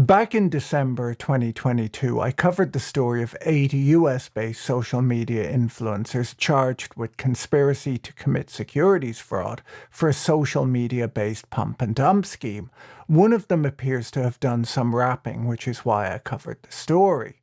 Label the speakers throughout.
Speaker 1: Back in December 2022, I covered the story of 8 US-based social media influencers charged with conspiracy to commit securities fraud for a social media-based pump and dump scheme. One of them appears to have done some rapping, which is why I covered the story.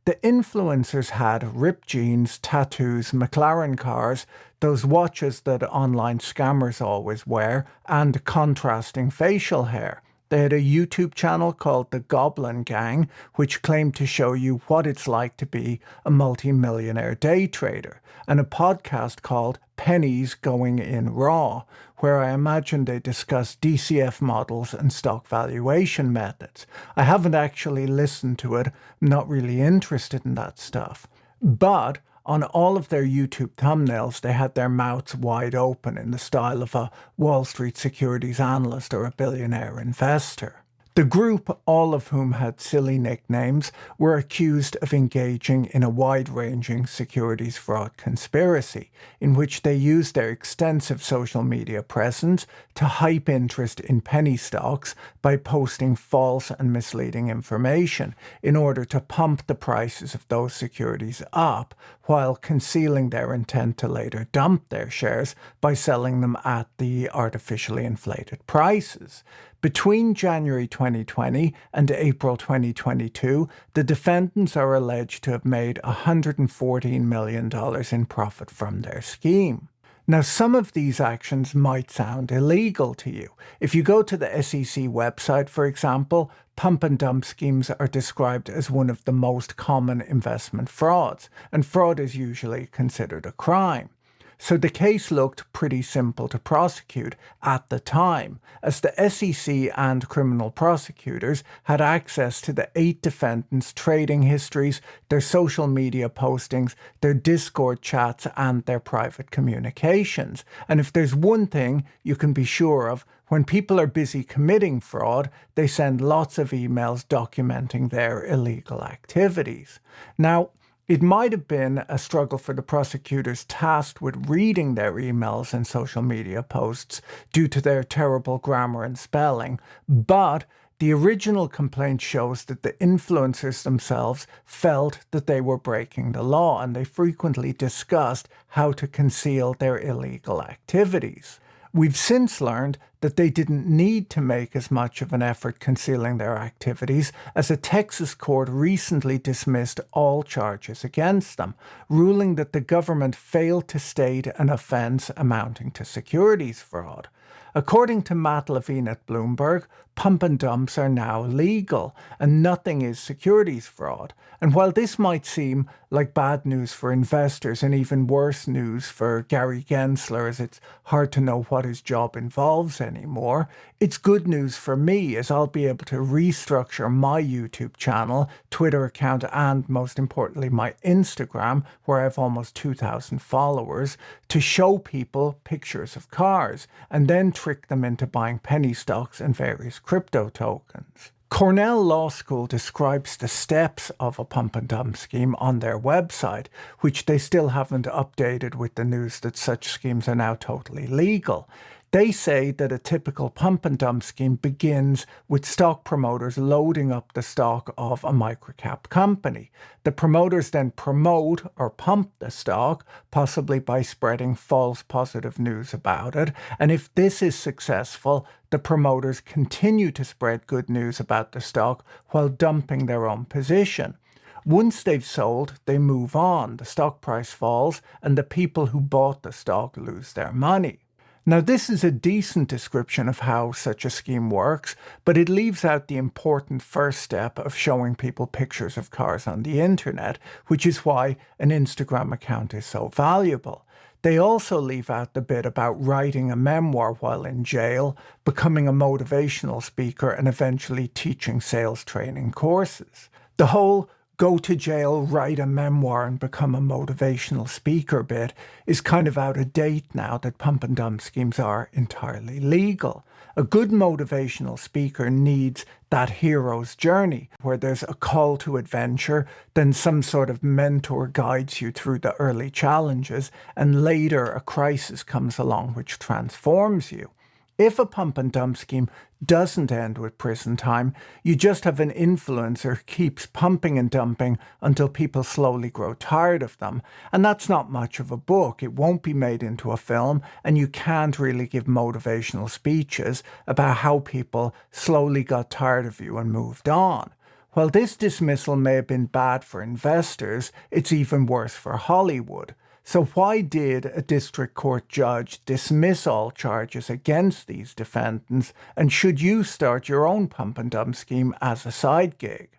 Speaker 1: The influencers had ripped jeans, tattoos, McLaren cars, those watches that online scammers always wear, and contrasting facial hair. They had a YouTube channel called The Goblin Gang, which claimed to show you what it's like to be a multimillionaire day trader, and a podcast called Pennies Going in Raw, where I imagine they discuss DCF models and stock valuation methods. I haven't actually listened to it, I'm not really interested in that stuff. But on all of their YouTube thumbnails, they had their mouths wide open in the style of a Wall Street securities analyst or a billionaire investor. The group, all of whom had silly nicknames, were accused of engaging in a wide-ranging securities fraud conspiracy, in which they used their extensive social media presence to hype interest in penny stocks by posting false and misleading information in order to pump the prices of those securities up, while concealing their intent to later dump their shares by selling them at the artificially inflated prices. Between January 2020 and April 2022, the defendants are alleged to have made $114 million in profit from their scheme. Now, some of these actions might sound illegal to you. If you go to the SEC website, for example, pump and dump schemes are described as one of the most common investment frauds, and fraud is usually considered a crime. So the case looked pretty simple to prosecute at the time, as the SEC and criminal prosecutors had access to the 8 defendants' trading histories, their social media postings, their Discord chats, and their private communications. And if there's one thing you can be sure of, when people are busy committing fraud, they send lots of emails documenting their illegal activities. Now, it might have been a struggle for the prosecutors tasked with reading their emails and social media posts due to their terrible grammar and spelling, but the original complaint shows that the influencers themselves felt that they were breaking the law, and they frequently discussed how to conceal their illegal activities. We've since learned that they didn't need to make as much of an effort concealing their activities, as a Texas court recently dismissed all charges against them, ruling that the government failed to state an offense amounting to securities fraud. According to Matt Levine at Bloomberg, pump and dumps are now legal, and nothing is securities fraud. And while this might seem like bad news for investors and even worse news for Gary Gensler, as it's hard to know what his job involves anymore, it's good news for me, as I'll be able to restructure my YouTube channel, Twitter account, and most importantly my Instagram, where I have almost 2,000 followers, to show people pictures of cars and then trick them into buying penny stocks and various crypto tokens. Cornell Law School describes the steps of a pump and dump scheme on their website, which they still haven't updated with the news that such schemes are now totally legal. They say that a typical pump and dump scheme begins with stock promoters loading up the stock of a microcap company. The promoters then promote or pump the stock, possibly by spreading false positive news about it. And if this is successful, the promoters continue to spread good news about the stock while dumping their own position. Once they've sold, they move on, the stock price falls, and the people who bought the stock lose their money. Now, this is a decent description of how such a scheme works, but it leaves out the important first step of showing people pictures of cars on the internet, which is why an Instagram account is so valuable. They also leave out the bit about writing a memoir while in jail, becoming a motivational speaker, and eventually teaching sales training courses. The whole go to jail, write a memoir, and become a motivational speaker bit is kind of out of date now that pump and dump schemes are entirely legal. A good motivational speaker needs that hero's journey, where there's a call to adventure, then some sort of mentor guides you through the early challenges, and later a crisis comes along which transforms you. If a pump and dump scheme doesn't end with prison time, you just have an influencer who keeps pumping and dumping until people slowly grow tired of them. And that's not much of a book. It won't be made into a film, and you can't really give motivational speeches about how people slowly got tired of you and moved on. While this dismissal may have been bad for investors, it's even worse for Hollywood. So why did a district court judge dismiss all charges against these defendants, and should you start your own pump and dump scheme as a side gig?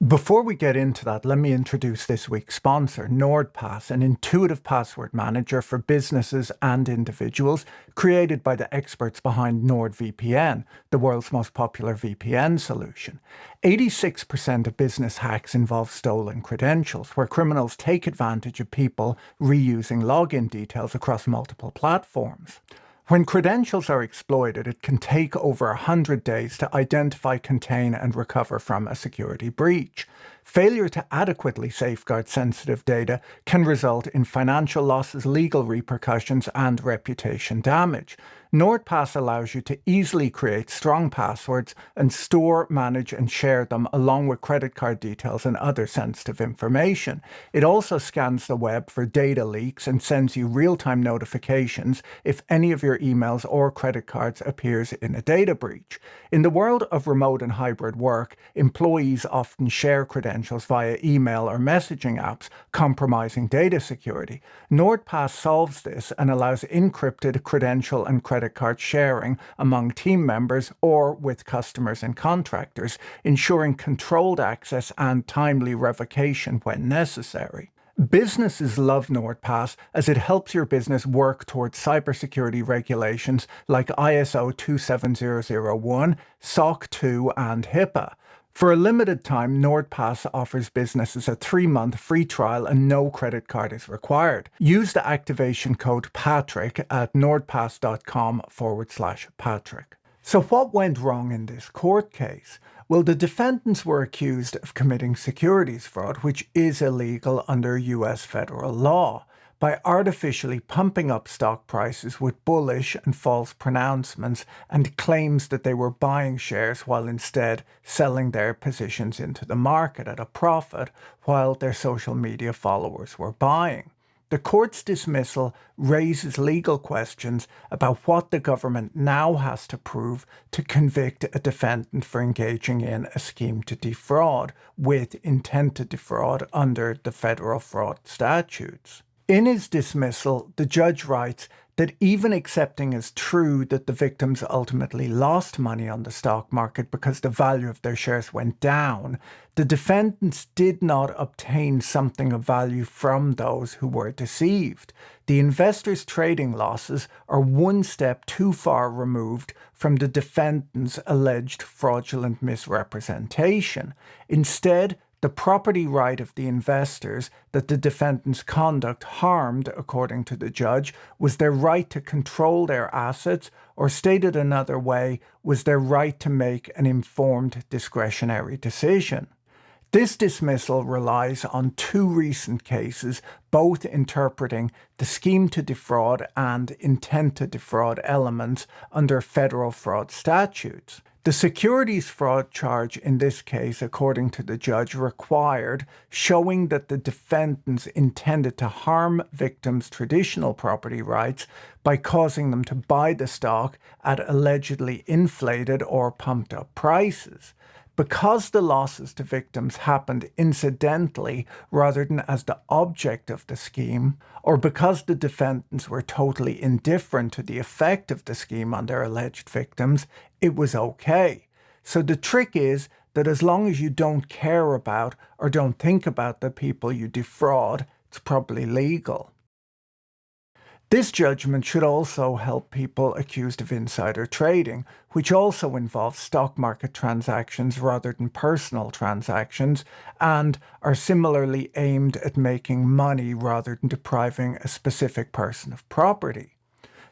Speaker 1: Before we get into that, let me introduce this week's sponsor, NordPass, an intuitive password manager for businesses and individuals created by the experts behind NordVPN, the world's most popular VPN solution. 86% of business hacks involve stolen credentials, where criminals take advantage of people reusing login details across multiple platforms. When credentials are exploited, it can take over 100 days to identify, contain, and recover from a security breach. Failure to adequately safeguard sensitive data can result in financial losses, legal repercussions, and reputation damage. NordPass allows you to easily create strong passwords and store, manage, and share them along with credit card details and other sensitive information. It also scans the web for data leaks and sends you real-time notifications if any of your emails or credit cards appears in a data breach. In the world of remote and hybrid work, employees often share credentials via email or messaging apps, compromising data security. NordPass solves this and allows encrypted credential and credit card sharing among team members or with customers and contractors, ensuring controlled access and timely revocation when necessary. Businesses love NordPass as it helps your business work towards cybersecurity regulations like ISO 27001, SOC 2, and HIPAA. For a limited time, NordPass offers businesses a 3-month free trial and no credit card is required. Use the activation code PATRICK at nordpass.com/Patrick. So what went wrong in this court case? Well, the defendants were accused of committing securities fraud, which is illegal under US federal law, by artificially pumping up stock prices with bullish and false pronouncements and claims that they were buying shares while instead selling their positions into the market at a profit while their social media followers were buying. The court's dismissal raises legal questions about what the government now has to prove to convict a defendant for engaging in a scheme to defraud with intent to defraud under the federal fraud statutes. In his dismissal, the judge writes that even accepting as true that the victims ultimately lost money on the stock market because the value of their shares went down, the defendants did not obtain something of value from those who were deceived. The investors' trading losses are one step too far removed from the defendants' alleged fraudulent misrepresentation. Instead, the property right of the investors that the defendants' conduct harmed, according to the judge, was their right to control their assets, or stated another way, was their right to make an informed discretionary decision. This dismissal relies on two recent cases, both interpreting the scheme to defraud and intent to defraud elements under federal fraud statutes. The securities fraud charge in this case, according to the judge, required showing that the defendants intended to harm victims' traditional property rights by causing them to buy the stock at allegedly inflated or pumped up prices. Because the losses to victims happened incidentally rather than as the object of the scheme, or because the defendants were totally indifferent to the effect of the scheme on their alleged victims, it was okay. So the trick is that as long as you don't care about or don't think about the people you defraud, it's probably legal. This judgment should also help people accused of insider trading, which also involves stock market transactions rather than personal transactions, and are similarly aimed at making money rather than depriving a specific person of property.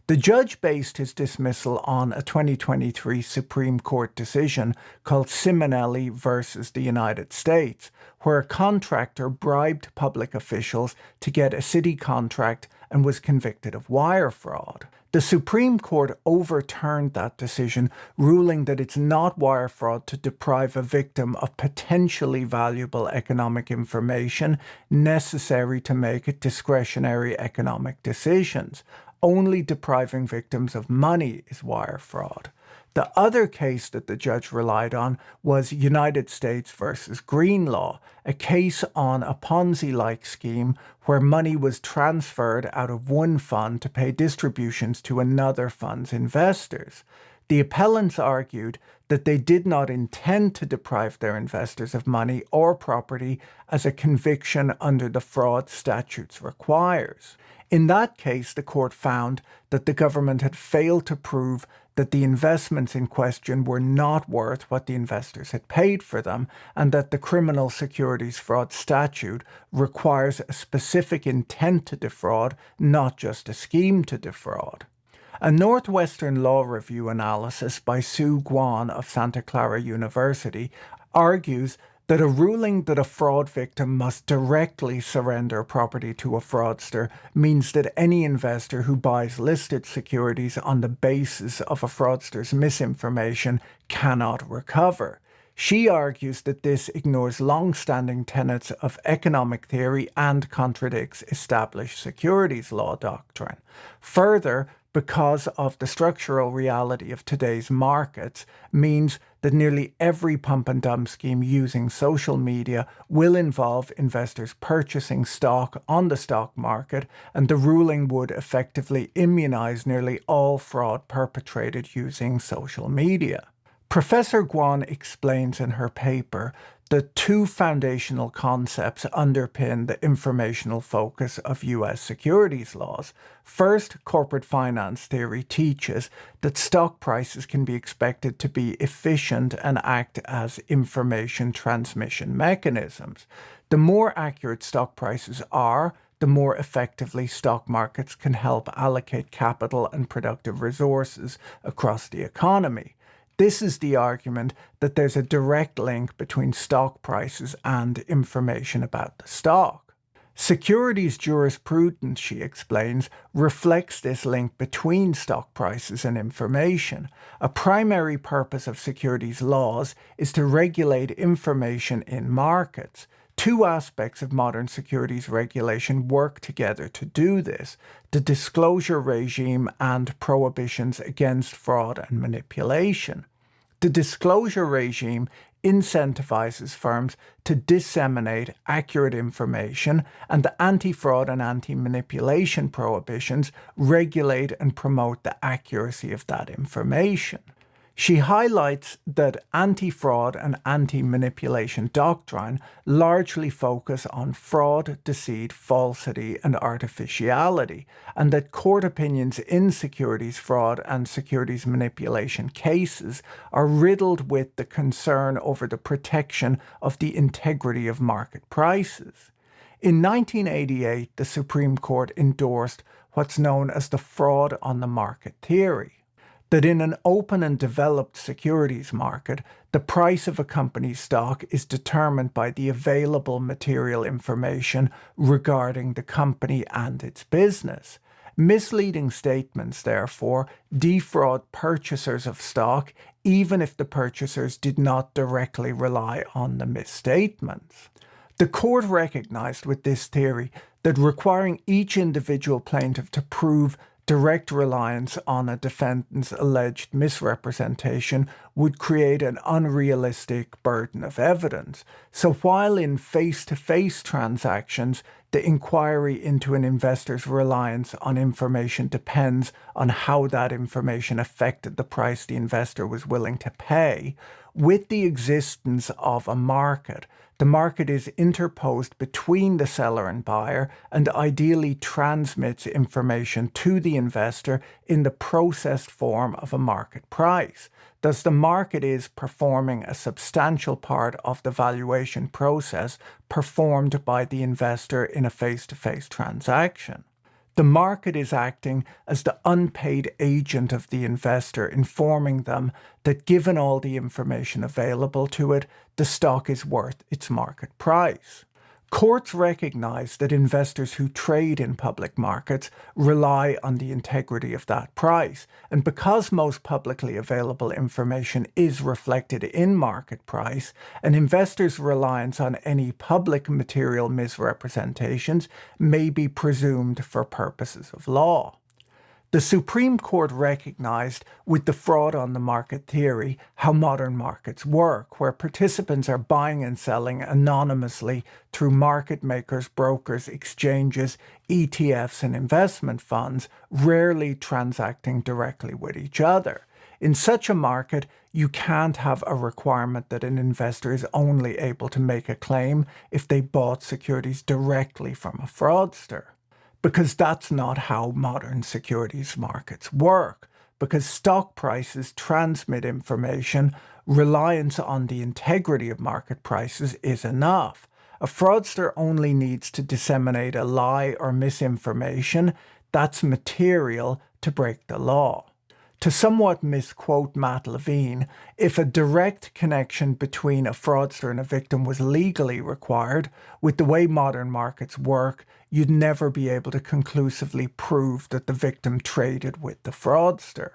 Speaker 1: The judge based his dismissal on a 2023 Supreme Court decision called Simonelli versus the United States, where a contractor bribed public officials to get a city contract and was convicted of wire fraud. The Supreme Court overturned that decision, ruling that it's not wire fraud to deprive a victim of potentially valuable economic information necessary to make discretionary economic decisions. Only depriving victims of money is wire fraud. The other case that the judge relied on was United States versus Greenlaw, a case on a Ponzi-like scheme where money was transferred out of one fund to pay distributions to another fund's investors. The appellants argued that they did not intend to deprive their investors of money or property as a conviction under the fraud statutes requires. In that case, the court found that the government had failed to prove that the investments in question were not worth what the investors had paid for them, and that the criminal securities fraud statute requires a specific intent to defraud, not just a scheme to defraud. A Northwestern Law Review analysis by Sue Guan of Santa Clara University argues that a ruling that a fraud victim must directly surrender property to a fraudster means that any investor who buys listed securities on the basis of a fraudster's misinformation cannot recover. She argues that this ignores long-standing tenets of economic theory and contradicts established securities law doctrine. Further, because of the structural reality of today's markets, means that nearly every pump and dump scheme using social media will involve investors purchasing stock on the stock market, and the ruling would effectively immunize nearly all fraud perpetrated using social media. Professor Guan explains in her paper that two foundational concepts underpin the informational focus of U.S. securities laws. First, corporate finance theory teaches that stock prices can be expected to be efficient and act as information transmission mechanisms. The more accurate stock prices are, the more effectively stock markets can help allocate capital and productive resources across the economy. This is the argument that there's a direct link between stock prices and information about the stock. Securities jurisprudence, she explains, reflects this link between stock prices and information. A primary purpose of securities laws is to regulate information in markets. Two aspects of modern securities regulation work together to do this: the disclosure regime and prohibitions against fraud and manipulation. The disclosure regime incentivizes firms to disseminate accurate information, and the anti-fraud and anti-manipulation prohibitions regulate and promote the accuracy of that information. She highlights that anti-fraud and anti-manipulation doctrine largely focus on fraud, deceit, falsity, and artificiality, and that court opinions in securities fraud and securities manipulation cases are riddled with the concern over the protection of the integrity of market prices. In 1988, the Supreme Court endorsed what's known as the fraud on the market theory, that in an open and developed securities market, the price of a company's stock is determined by the available material information regarding the company and its business. Misleading statements, therefore, defraud purchasers of stock, even if the purchasers did not directly rely on the misstatements. The court recognized with this theory that requiring each individual plaintiff to prove direct reliance on a defendant's alleged misrepresentation would create an unrealistic burden of evidence. So while in face-to-face transactions, the inquiry into an investor's reliance on information depends on how that information affected the price the investor was willing to pay, with the existence of a market, the market is interposed between the seller and buyer and ideally transmits information to the investor in the processed form of a market price. Thus, the market is performing a substantial part of the valuation process performed by the investor in a face-to-face transaction. The market is acting as the unpaid agent of the investor, informing them that given all the information available to it, the stock is worth its market price. Courts recognize that investors who trade in public markets rely on the integrity of that price, and because most publicly available information is reflected in market price, an investor's reliance on any public material misrepresentations may be presumed for purposes of law. The Supreme Court recognized with the fraud on the market theory how modern markets work, where participants are buying and selling anonymously through market makers, brokers, exchanges, ETFs, and investment funds, rarely transacting directly with each other. In such a market, you can't have a requirement that an investor is only able to make a claim if they bought securities directly from a fraudster. Because that's not how modern securities markets work. Because stock prices transmit information, reliance on the integrity of market prices is enough. A fraudster only needs to disseminate a lie or misinformation that's material to break the law. To somewhat misquote Matt Levine, if a direct connection between a fraudster and a victim was legally required, with the way modern markets work, you'd never be able to conclusively prove that the victim traded with the fraudster.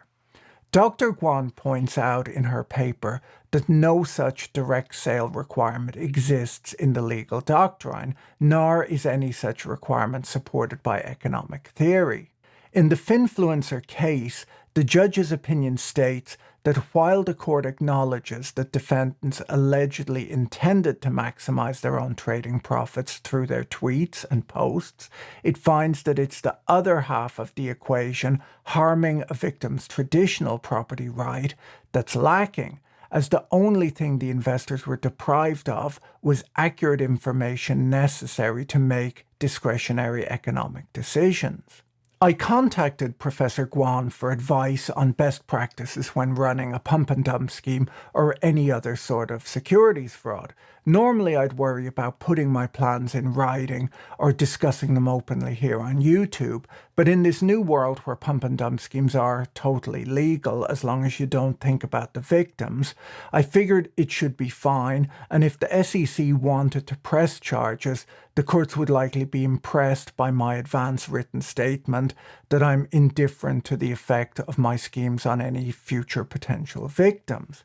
Speaker 1: Dr. Guan points out in her paper that no such direct sale requirement exists in the legal doctrine, nor is any such requirement supported by economic theory. In the Finfluencer case, the judge's opinion states that while the court acknowledges that defendants allegedly intended to maximize their own trading profits through their tweets and posts, it finds that it's the other half of the equation, harming a victim's traditional property right, that's lacking, as the only thing the investors were deprived of was accurate information necessary to make discretionary economic decisions. I contacted Professor Guan for advice on best practices when running a pump and dump scheme or any other sort of securities fraud. Normally I'd worry about putting my plans in writing or discussing them openly here on YouTube, but in this new world where pump and dump schemes are totally legal as long as you don't think about the victims, I figured it should be fine, and if the SEC wanted to press charges, the courts would likely be impressed by my advance written statement that I'm indifferent to the effect of my schemes on any future potential victims.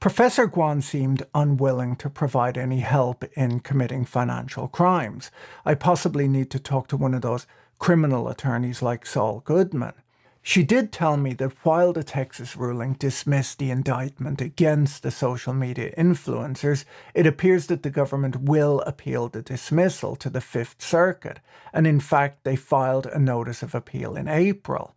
Speaker 1: Professor Guan seemed unwilling to provide any help in committing financial crimes. I possibly need to talk to one of those criminal attorneys like Saul Goodman. She did tell me that while the Texas ruling dismissed the indictment against the social media influencers, it appears that the government will appeal the dismissal to the Fifth Circuit, and in fact they filed a notice of appeal in April.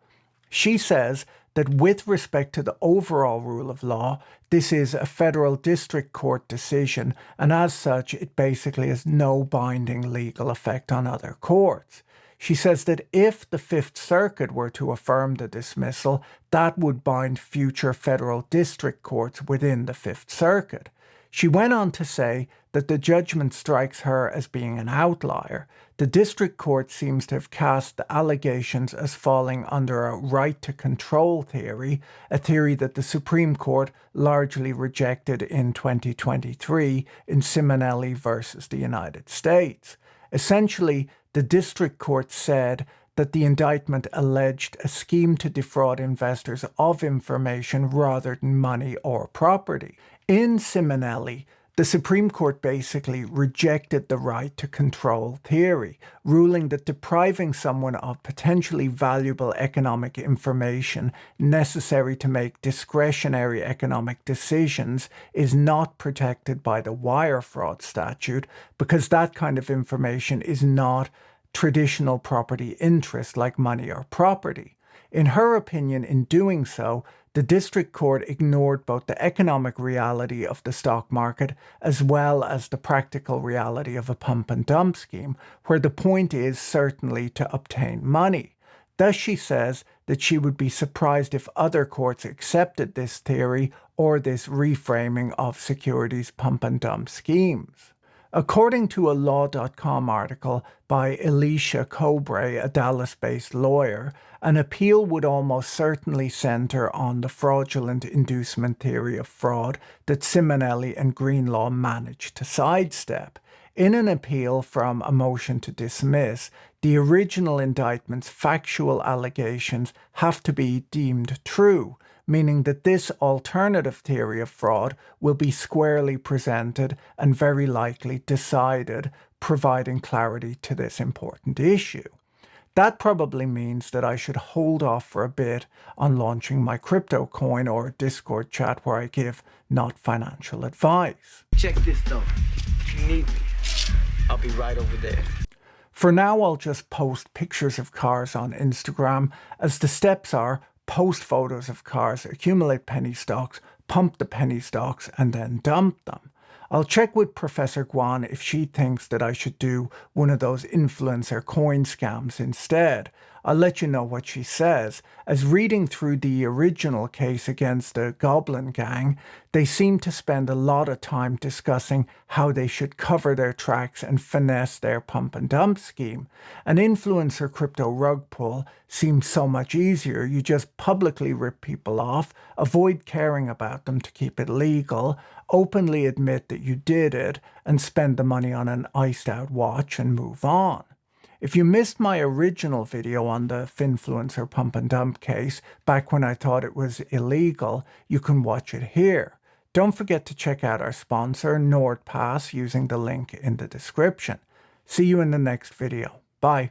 Speaker 1: She says that with respect to the overall rule of law, this is a federal district court decision, and as such, it basically has no binding legal effect on other courts. She says that if the Fifth Circuit were to affirm the dismissal, that would bind future federal district courts within the Fifth Circuit. She went on to say that the judgment strikes her as being an outlier. The district court seems to have cast the allegations as falling under a right to control theory, a theory that the Supreme Court largely rejected in 2023 in Simonelli versus the United States. Essentially, the district court said that the indictment alleged a scheme to defraud investors of information rather than money or property. In Simonelli, the Supreme Court basically rejected the right to control theory, ruling that depriving someone of potentially valuable economic information necessary to make discretionary economic decisions is not protected by the wire fraud statute because that kind of information is not traditional property interest like money or property. In her opinion, in doing so, the district court ignored both the economic reality of the stock market as well as the practical reality of a pump and dump scheme, where the point is certainly to obtain money. Thus she says that she would be surprised if other courts accepted this theory or this reframing of securities pump and dump schemes. According to a Law.com article by Alicia Cobre, a Dallas-based lawyer, an appeal would almost certainly center on the fraudulent inducement theory of fraud that Simonelli and Greenlaw managed to sidestep. In an appeal from a motion to dismiss, the original indictment's factual allegations have to be deemed true, meaning that this alternative theory of fraud will be squarely presented and very likely decided, providing clarity to this important issue. That probably means that I should hold off for a bit on launching my crypto coin or Discord chat where I give not financial advice.
Speaker 2: Check this though. If you need me, I'll be right over there.
Speaker 1: For now, I'll just post pictures of cars on Instagram, as the steps are: post photos of cars, accumulate penny stocks, pump the penny stocks, and then dump them. I'll check with Professor Guan if she thinks that I should do one of those influencer coin scams instead. I'll let you know what she says, as reading through the original case against the Goblin Gang, they seem to spend a lot of time discussing how they should cover their tracks and finesse their pump and dump scheme. An influencer crypto rug pull seems so much easier. You just publicly rip people off, avoid caring about them to keep it legal, openly admit that you did it, and spend the money on an iced out watch and move on. If you missed my original video on the Finfluencer pump and dump case, back when I thought it was illegal, you can watch it here. Don't forget to check out our sponsor, NordPass, using the link in the description. See you in the next video. Bye.